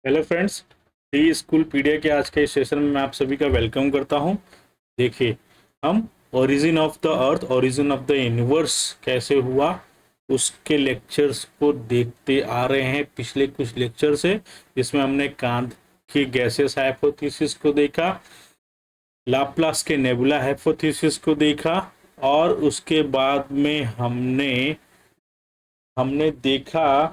Hello friends, D school पीडिया के आज के इस सेशन में मैं आप सभी का वेलकम करता हूं। देखिए, हम origin of the earth, origin of the universe कैसे हुआ उसके लेक्चर्स को देखते आ रहे हैं पिछले कुछ लेक्चर से, जिसमें हमने कांत की गैसियस हाइपोथेसिस को देखा, लाप्लास के नेबुला हाइपोथेसिस को देखा, और उसके बाद में हमने हमने देखा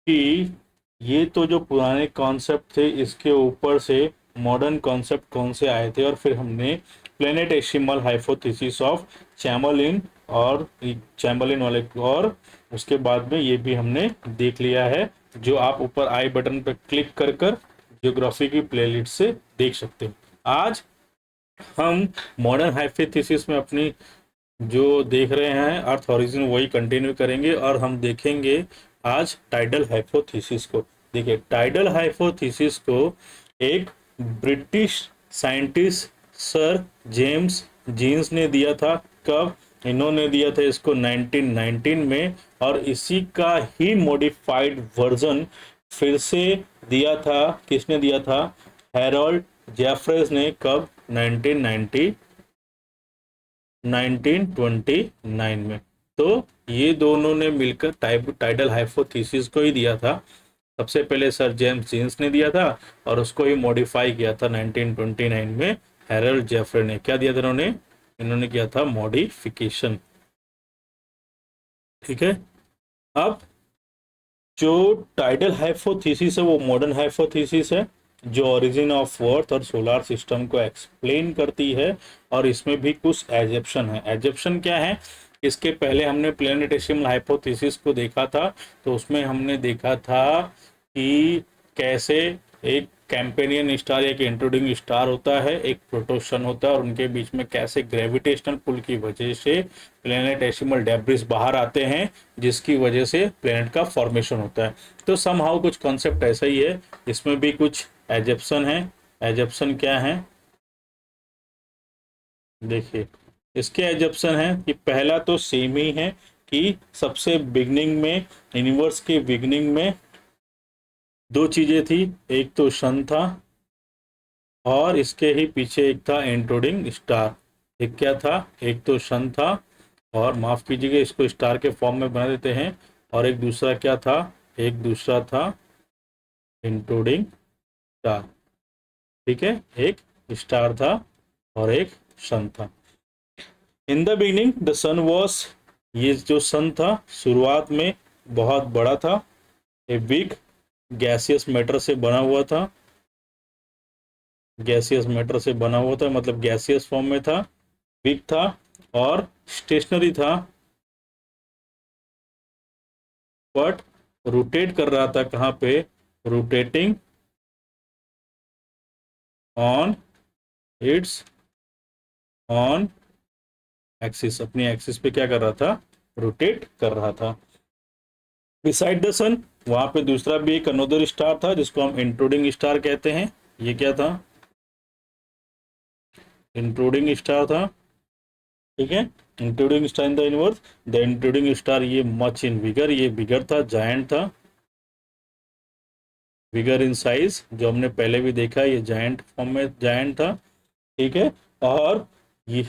कि ये तो जो पुराने कॉन्सेप्ट थे इसके ऊपर से मॉडर्न कॉन्सेप्ट कौन से आए थे, और फिर हमने प्लेनेटेसिमल हाइपोथेसिस ऑफ चैमलिन और चैमलिन वाले, और उसके बाद में ये भी हमने देख लिया है, जो आप ऊपर आई बटन पर क्लिक कर कर ज्योग्राफी की प्लेलिस्ट से देख सकते हो। आज हम मॉडर्न हाइपोथेसिस में अपनी जो देख रहे हैं अर्थ ओरिजिन वही कंटिन्यू करेंगे, और हम देखेंगे आज टाइडल हाइपोथेसिस को। देखिए, टाइडल हाइपोथेसिस को एक British scientist sir James Jeans ने दिया था। कब? इन्होंने दिया था इसको 1919 में, और इसी का ही मॉडिफाइड वर्जन फिर से दिया था। किसने दिया था? हैरोल्ड जेफरेस ने। कब? 1929 में। तो ये दोनों ने मिलकर टाइडल हाइपोथेसिस को ही दिया था। सबसे पहले सर जेम्स जीन्स ने दिया था, और उसको ही मॉडिफाई किया था 1929 में हैरोल्ड जेफरे ने। क्या दिया था इन्होंने किया था मॉडिफिकेशन। ठीक है। अब जो टाइडल हाइपोथेसिस है वो मॉडर्न हाइपोथेसिस है, जो ओरिजिन ऑफ अर्थ और सोलर सिस्टम को एक्सप्लेन करती है, और इसमें भी कुछ एजप्शन है। एजप्शन क्या है? इसके पहले हमने प्लेनेटेसिमल हाइपोथेसिस को देखा था, तो उसमें हमने देखा था कि कैसे एक कैंपेनियन स्टार, एक इंट्रूडिंग स्टार होता है, एक प्रोटोसन होता है, और उनके बीच में कैसे ग्रेविटेशनल पुल की वजह से प्लेनेटेसिमल डेब्रिस बाहर आते हैं, जिसकी वजह से प्लेनेट का फॉर्मेशन होता है। तो समहाउ कुछ कॉन्सेप्ट ऐसा ही है, इसमें भी कुछ एजप्शन है। एजप्शन क्या है? देखिए, इसके एजप्शन है कि पहला तो सेम ही है कि सबसे बिगनिंग में, यूनिवर्स के बिगनिंग में दो चीजें थी। एक तो सन था, और इसके ही पीछे एक था इंट्रूडिंग स्टार। एक क्या था? एक तो सन था, और माफ कीजिएगा इसको स्टार के फॉर्म में बना देते हैं, और एक दूसरा क्या था? एक दूसरा था इंट्रूडिंग स्टार। ठीक है, एक स्टार था और एक सन था। In the beginning the sun was, ये जो सन था शुरुआत में बहुत बड़ा था, ए बिग गैसियस मैटर से बना हुआ था। गैसियस मैटर से बना हुआ था मतलब गैसियस फॉर्म में था, बिग था, और स्टेशनरी था, बट रोटेट कर रहा था। कहाँ पे? Rotating on it's on axis, अपनी एक्सिस पे क्या कर रहा था? रोटेट कर रहा था। बिसाइड द सन, वहां पे दूसरा भी एक अनोदर स्टार था, जिसको हम इंट्रूडिंग स्टार कहते हैं। ये क्या था? इंट्रूडिंग स्टार था। ठीक है, intruding star in the universe. The intruding star ये मच इन बिगर, ये बिगर था, जायंट था, बिगर इन साइज, जो हमने पहले भी देखा, ये जायंट फॉर्म में जायंट था। ठीक है, और ये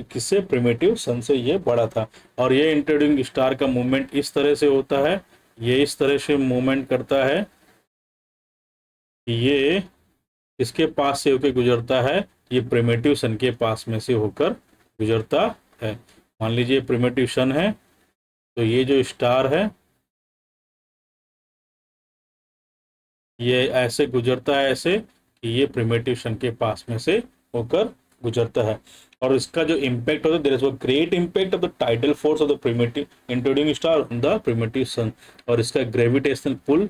किससे? प्रिमिटिव सन से ये बड़ा था। और ये इंट्रूडिंग स्टार का मूवमेंट इस तरह से होता है, ये इस तरह से मूवमेंट करता है, ये इसके पास से होकर गुजरता है, ये प्रिमिटिव सन के पास में से होकर गुजरता है। मान लीजिए प्रिमिटिव सन है, तो ये जो स्टार है ये ऐसे गुजरता है, ऐसे कि ये प्रिमिटिव सन के पास में से होकर गुजरता है। और इसका जो इम्पैक्ट होता है, there is a great impact of the tidal force of the primitive intruding star on the primitive sun. और इसका ग्रेविटेशनल पुल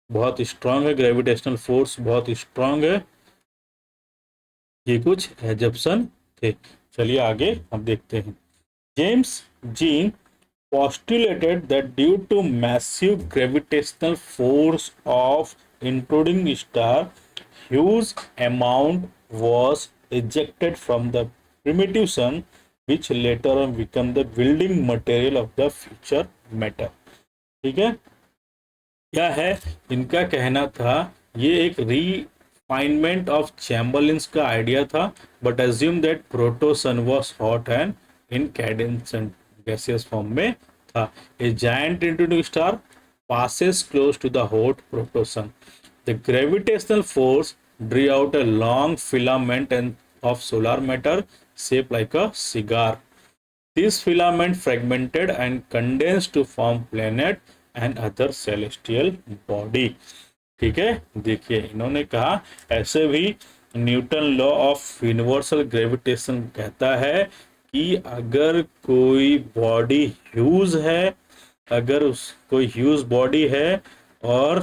बहुत स्ट्रांग है, ग्रेविटेशनल फोर्स बहुत स्ट्रांग है। ये कुछ एजप्शन थे। चलिए आगे हम देखते हैं। James gene postulated that due to massive gravitational force of intruding star, huge amount was ejected from the primitive sun, which later on become the building material of the future matter. ठीक है, क्या है? इनका कहना था ये एक refinement of चैम्बरलिन्स का आइडिया था, but assume that protosun was hot and incandescent gaseous form में था। A giant introduce star passes close to the hot protosun. The gravitational force drew out a long filament of solar matter shaped like a cigar. This filament fragmented and condensed to form planet and other celestial body. ठीक है, देखिए इन्होंने कहा ऐसे भी Newton law of universal gravitation कहता है कि अगर कोई बॉडी ह्यूज है, अगर उस कोई ह्यूज बॉडी है और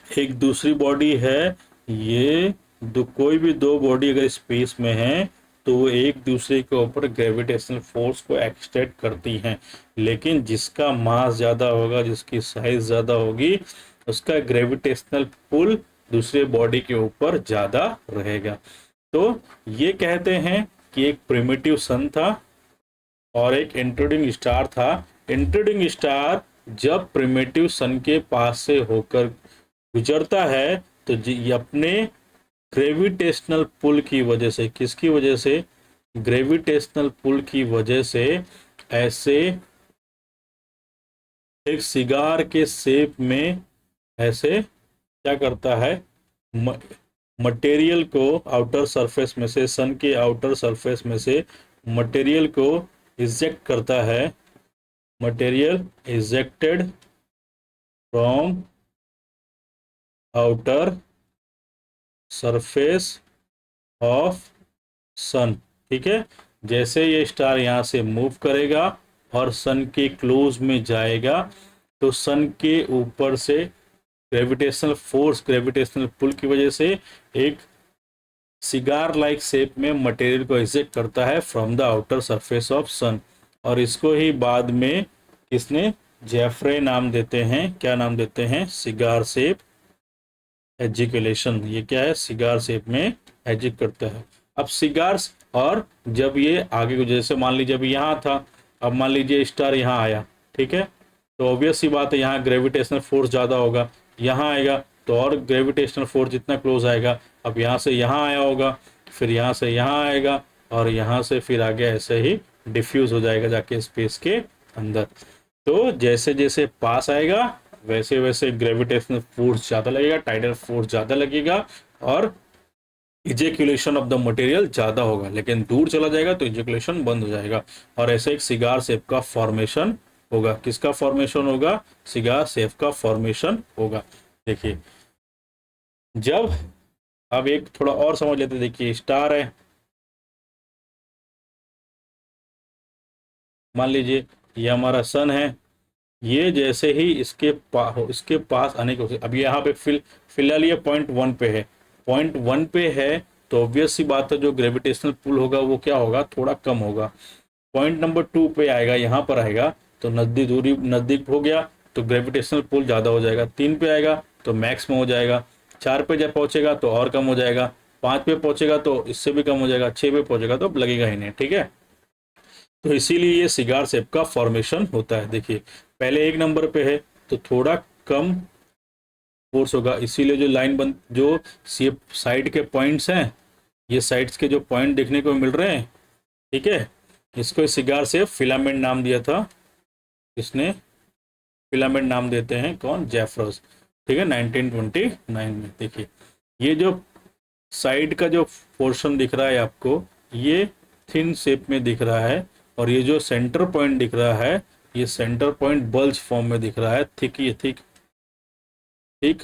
एक दूसरी बॉडी है, ये कोई भी दो बॉडी अगर स्पेस में है तो वो एक दूसरे के ऊपर ग्रेविटेशनल फोर्स को एक्सटेंड करती हैं, लेकिन जिसका मास ज़्यादा होगा, जिसकी साइज ज़्यादा होगी, उसका ग्रेविटेशनल पुल दूसरे बॉडी के ऊपर ज़्यादा रहेगा। तो ये कहते हैं कि एक प्रिमिटिव सन था और एक इंट्रूडिंग स्टार था। इंट्रूडिंग स्टार जब प्रिमिटिव सन के पास से होकर गुजरता है तो ये अपने ग्रेविटेशनल पुल की वजह से, किसकी वजह से, ग्रेविटेशनल पुल की वजह से ऐसे एक सिगार के शेप में ऐसे क्या करता है, मटेरियल को आउटर सरफेस में से, सन के आउटर सरफेस में से मटेरियल को इजेक्ट करता है। Material ejected from outer surface of sun. ठीक है, जैसे ये स्टार यहाँ से मूव करेगा और सन के क्लोज में जाएगा तो सन के ऊपर से ग्रेविटेशनल फोर्स, ग्रेविटेशनल पुल की वजह से एक सिगार लाइक शेप में मटेरियल को इजेक्ट करता है from the outer surface of sun. और इसको ही बाद में किसने, जेफ्रे नाम देते हैं, क्या नाम देते हैं, सिगार शेप एजिकुलेशन। ये क्या है, सिगार शेप में एजिक करता है। अब सिगार्स, और जब ये आगे को, जैसे मान लीजिए अभी यहाँ था, अब मान लीजिए स्टार यहाँ आया, ठीक है, तो ऑब्वियस सी बात है यहाँ ग्रेविटेशनल फोर्स ज़्यादा होगा, यहाँ आएगा तो और ग्रेविटेशनल फोर्स जितना क्लोज आएगा, अब यहाँ से यहाँ आया होगा, फिर यहाँ से यहाँ आएगा और यहाँ से फिर आगे ऐसे ही डिफ्यूज हो जाएगा जाके स्पेस के अंदर। तो जैसे जैसे पास आएगा वैसे वैसे ग्रेविटेशनल फोर्स ज़्यादा लगेगा, टाइडल फोर्स ज़्यादा लगेगा और इजेकुलेशन ऑफ द मटेरियल ज़्यादा होगा, लेकिन दूर चला जाएगा तो इजेकुलेशन बंद हो जाएगा और ऐसे एक सिगार शेप का फॉर्मेशन होगा। किसका फॉर्मेशन होगा, सिगार शेप का फॉर्मेशन होगा। देखिए जब, अब एक थोड़ा और समझ लेते, देखिए स्टार है, मान लीजिए ये हमारा सन है, ये जैसे ही इसके पास आने की, अब यहाँ पे फिलहाल ये पॉइंट 1 पे है, पॉइंट 1 पे है तो ऑब्वियस सी बात है जो ग्रेविटेशनल पुल होगा वो क्या होगा, थोड़ा कम होगा। पॉइंट नंबर 2 पे आएगा, यहाँ पर आएगा तो नज़दीक हो गया तो ग्रेविटेशनल पुल ज़्यादा हो जाएगा। 3 पे आएगा तो मैक्स में हो जाएगा, 4 पे जब पहुँचेगा तो और कम हो जाएगा, 5 पे पहुँचेगा तो इससे भी कम हो जाएगा, 6 पे पहुँचेगा तो लगेगा ही नहीं। ठीक है, तो इसीलिए ये सिगार शेप का फॉर्मेशन होता है। देखिए पहले 1 नंबर पे है तो थोड़ा कम फोर्स होगा, इसीलिए जो लाइन बन, जो शेप साइड के पॉइंट्स हैं, ये साइड्स के जो पॉइंट देखने को मिल रहे हैं, ठीक है, इसको सिगार शेप फिलामेंट नाम दिया था, इसने फिलामेंट नाम देते हैं कौन, जेफ्रोस। ठीक है, 1929 में। देखिए ये जो साइड का जो पोर्शन दिख रहा है आपको, ये थिन शेप में दिख रहा है और ये जो सेंटर पॉइंट दिख रहा है, ये सेंटर पॉइंट बल्ज फॉर्म में दिख रहा है, थिक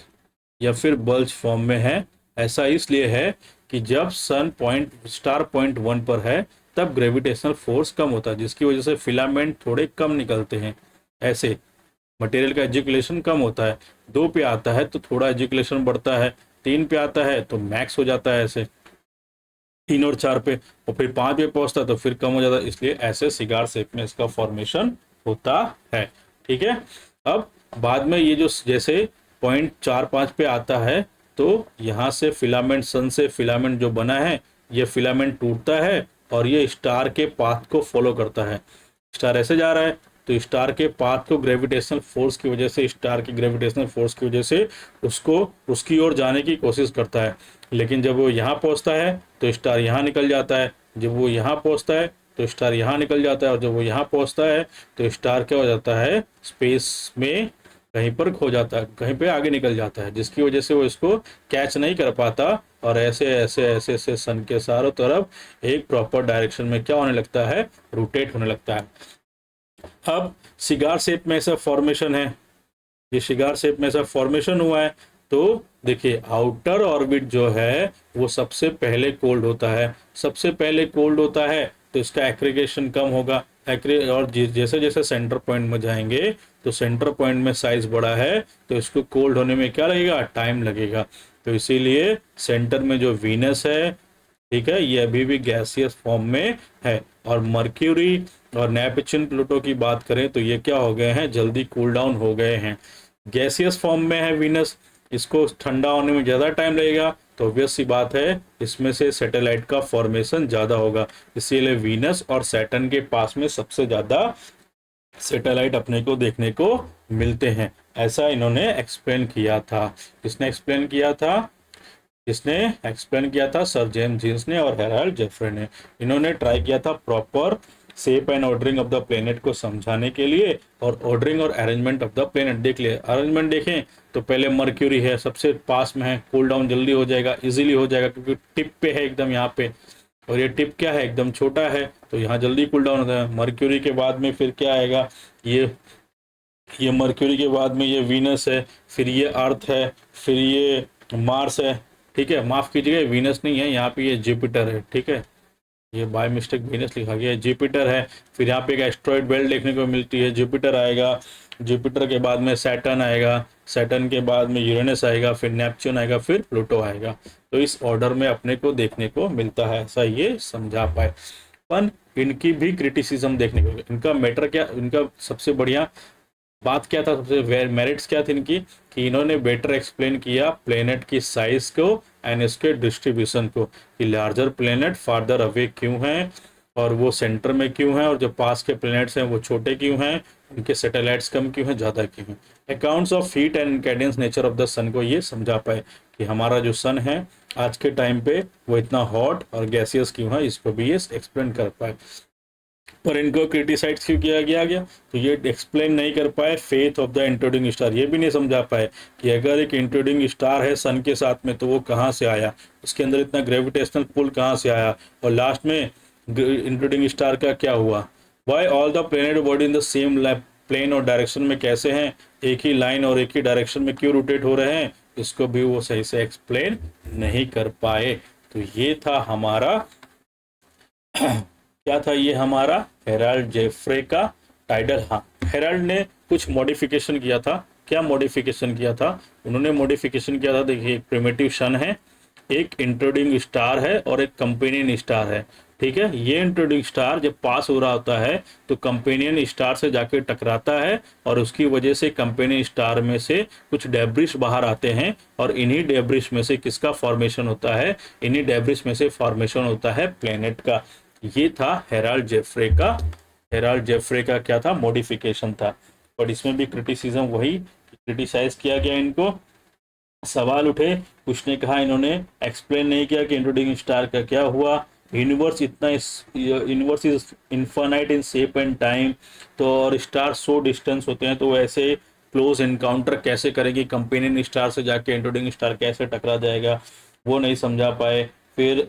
या फिर बल्ज फॉर्म में है। ऐसा इसलिए है कि जब स्टार पॉइंट 1 पर है तब ग्रेविटेशनल फोर्स कम होता है, जिसकी वजह से फिलामेंट थोड़े कम निकलते हैं, ऐसे मटेरियल का एजिकुलेशन कम होता है। 2 पे आता है तो थोड़ा एजिकुलेशन बढ़ता है, 3 पे आता है तो मैक्स हो जाता है ऐसे, 3 और 4 पे, और फिर 5 पे पहुंचता है तो फिर कम हो जाता है, इसलिए ऐसे सिगार शेप में इसका फॉर्मेशन होता है। ठीक है, अब बाद में ये जो जैसे पॉइंट 4-5 पे आता है तो यहाँ से फिलामेंट, सन से फिलामेंट जो बना है, ये फिलामेंट टूटता है और ये स्टार के पाथ को फॉलो करता है। स्टार ऐसे जा रहा है तो स्टार के पाथ को ग्रेविटेशनल फोर्स की वजह से, स्टार की ग्रेविटेशनल फोर्स की वजह से उसको उसकी ओर जाने की कोशिश करता है। लेकिन जब वो यहाँ पहुँचता है तो स्टार यहाँ निकल जाता है, जब वो यहाँ पहुँचता है तो स्टार यहाँ निकल जाता है, और जब वो यहाँ पहुँचता है तो स्टार क्या हो जाता है, स्पेस में कहीं पर खो जाता है, कहीं पे आगे निकल जाता है, जिसकी वजह से वो इसको कैच नहीं कर पाता, और ऐसे ऐसे ऐसे ऐसे सन के चारों तरफ एक प्रॉपर डायरेक्शन में क्या होने लगता है, रोटेट होने लगता है। अब सिगार शेप में ऐसा फॉर्मेशन है, ये सिगार शेप में ऐसा फॉर्मेशन हुआ है, तो देखिए आउटर ऑर्बिट जो है वो सबसे पहले कोल्ड होता है, सबसे पहले कोल्ड होता है तो इसका एग्रीगेशन कम होगा, और जैसे जैसे सेंटर पॉइंट में जाएंगे तो सेंटर पॉइंट में साइज बड़ा है तो इसको कोल्ड होने में क्या लगेगा, टाइम लगेगा। तो इसीलिए सेंटर में जो वीनस है, ठीक है, ये अभी भी गैसियस फॉर्म में है, और मर्क्यूरी और नेपच्यून प्लूटो की बात करें तो ये क्या हो गए हैं, जल्दी कूल डाउन हो गए हैं। गैसियस फॉर्म में है वीनस, इसको ठंडा होने में ज़्यादा टाइम लगेगा, तो ऑब्वियस सी बात है इसमें से सैटेलाइट का फॉर्मेशन ज़्यादा होगा, इसीलिए वीनस और सैटर्न के पास में सबसे ज़्यादा सैटेलाइट अपने को देखने को मिलते हैं। ऐसा इन्होंने एक्सप्लेन किया था। किसने एक्सप्लेन किया था, किसने एक्सप्लेन किया था, सर जेम्स जीन्स ने और हेराल्ड जेफरे ने। इन्होंने ट्राई किया था proper shape and ordering of the planet को समझाने के लिए, और ऑर्डरिंग और अरेंजमेंट ऑफ द प्लेनेट देख लिए। अरेंजमेंट देखें तो पहले मर्क्यूरी है, सबसे पास में है, कूल डाउन जल्दी हो जाएगा, इजीली हो जाएगा, क्योंकि टिप पे है एकदम यहाँ पे, और ये टिप क्या है, एकदम छोटा है, तो यहाँ जल्दी कूल डाउन होता है। मर्क्यूरी के बाद में फिर क्या आएगा, ये मर्क्यूरी के बाद में ये वीनस है, फिर ये अर्थ है, फिर ये मार्स है, ठीक है, माफ कीजिएगा वीनस नहीं है, यहाँ पे ये जुपिटर है, ठीक है, ये बाय मिस्टेक वीनस लिखा गया है, जुपिटर है। फिर यहाँ पे एक एस्ट्रॉइड बेल्ट देखने को मिलती है, जुपिटर आएगा, जुपिटर के बाद में सैटर्न आएगा, सैटर्न के बाद में यूरेनस आएगा, फिर नेपच्यून आएगा, फिर प्लूटो आएगा। तो इस ऑर्डर में अपने को देखने को मिलता है, ऐसा ये समझा पाए। पर इनकी भी क्रिटिसिज्म देखने को, इनका मैटर क्या, इनका सबसे बढ़िया बात क्या था, सबसे मेरिट्स क्या थे इनकी, कि इन्होंने बेटर एक्सप्लेन किया प्लेनेट की साइज को एंड इसके डिस्ट्रीब्यूशन को, कि लार्जर प्लेनेट फार्दर अवे क्यों हैं, और वो सेंटर में क्यों हैं, और जो पास के प्लेनेट्स हैं वो छोटे क्यों हैं, उनके सैटेलाइट्स कम क्यों हैं, ज़्यादा क्यों हैं। Accounts of heat and cadence nature of the sun को ये समझा पाए कि हमारा जो सन है आज के टाइम पे वो इतना हॉट और गैसियस क्यों है, इसको भी ये एक्सप्लेन कर पाए। पर इनको क्रिटिसाइज क्यों किया गया, तो ये एक्सप्लेन नहीं कर पाए faith of the intruding star, ये भी नहीं समझा पाए कि अगर एक इंट्रूडिंग स्टार है सन के साथ में तो वो कहाँ से आया, उसके अंदर इतना ग्रेविटेशनल पुल कहाँ से आया, और लास्ट में इंट्रूडिंग स्टार का क्या हुआ, why all the planet body in the same plane और डायरेक्शन में कैसे हैं, एक ही लाइन और एक ही डायरेक्शन में क्यों रोटेट हो रहे हैं, इसको भी वो सही से एक्सप्लेन नहीं कर पाए। तो ये था हमारा क्या था, ये हमारा हेराल्ड जेफरे का टाइटल। हाँ, हेराल्ड ने कुछ मॉडिफिकेशन किया था। क्या मॉडिफिकेशन किया था, उन्होंने मॉडिफिकेशन किया था, देखिए एक प्रिमिटिव सन है, एक इंट्रोड्यूसिंग स्टार है, और एक कंपेनियन स्टार है, ठीक है। ये इंट्रोड्यूसिंग स्टार जब पास हो रहा होता है तो कंपेनियन स्टार से जाके टकराता है, और उसकी वजह से कंपेनियन स्टार में से कुछ डेब्रिस बाहर आते हैं, और इन्हीं डेब्रिस में से किसका फॉर्मेशन होता है, इन्हीं डेब्रिस में से फॉर्मेशन होता है प्लेनेट का। ये था हेराल्ड जेफरे का, हेराल्ड जेफरे का क्या था, मॉडिफिकेशन था। और इसमें भी क्रिटिसिज्म वही, क्रिटिसाइज किया गया, इनको सवाल उठे, कुछ ने कहा इन्होंने एक्सप्लेन नहीं किया कि इंट्रोड्यूसिंग स्टार का क्या हुआ, universe universe is infinite in shape and time, तो और स्टार सो डिस्टेंस होते हैं, तो ऐसे क्लोज इनकाउंटर कैसे करेगी, कंपेनियन स्टार से जाके इंट्रोड्यूसिंग स्टार कैसे टकरा जाएगा, वो नहीं समझा पाए। फिर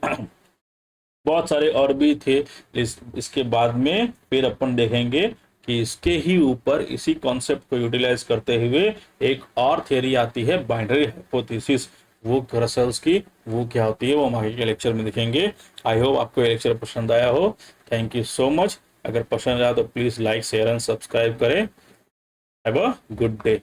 बहुत सारे और भी थे। इसके बाद में फिर अपन देखेंगे कि इसके ही ऊपर इसी कॉन्सेप्ट को यूटिलाइज करते हुए एक और थियरी आती है, बाइनरी हाइपोथेसिस, वो रसेल्स की, वो क्या होती है वो हम आगे के लेक्चर में देखेंगे। आई होप आपको ये लेक्चर पसंद आया हो। Thank you so much. अगर पसंद आया तो please like share and subscribe करें। Have a good day.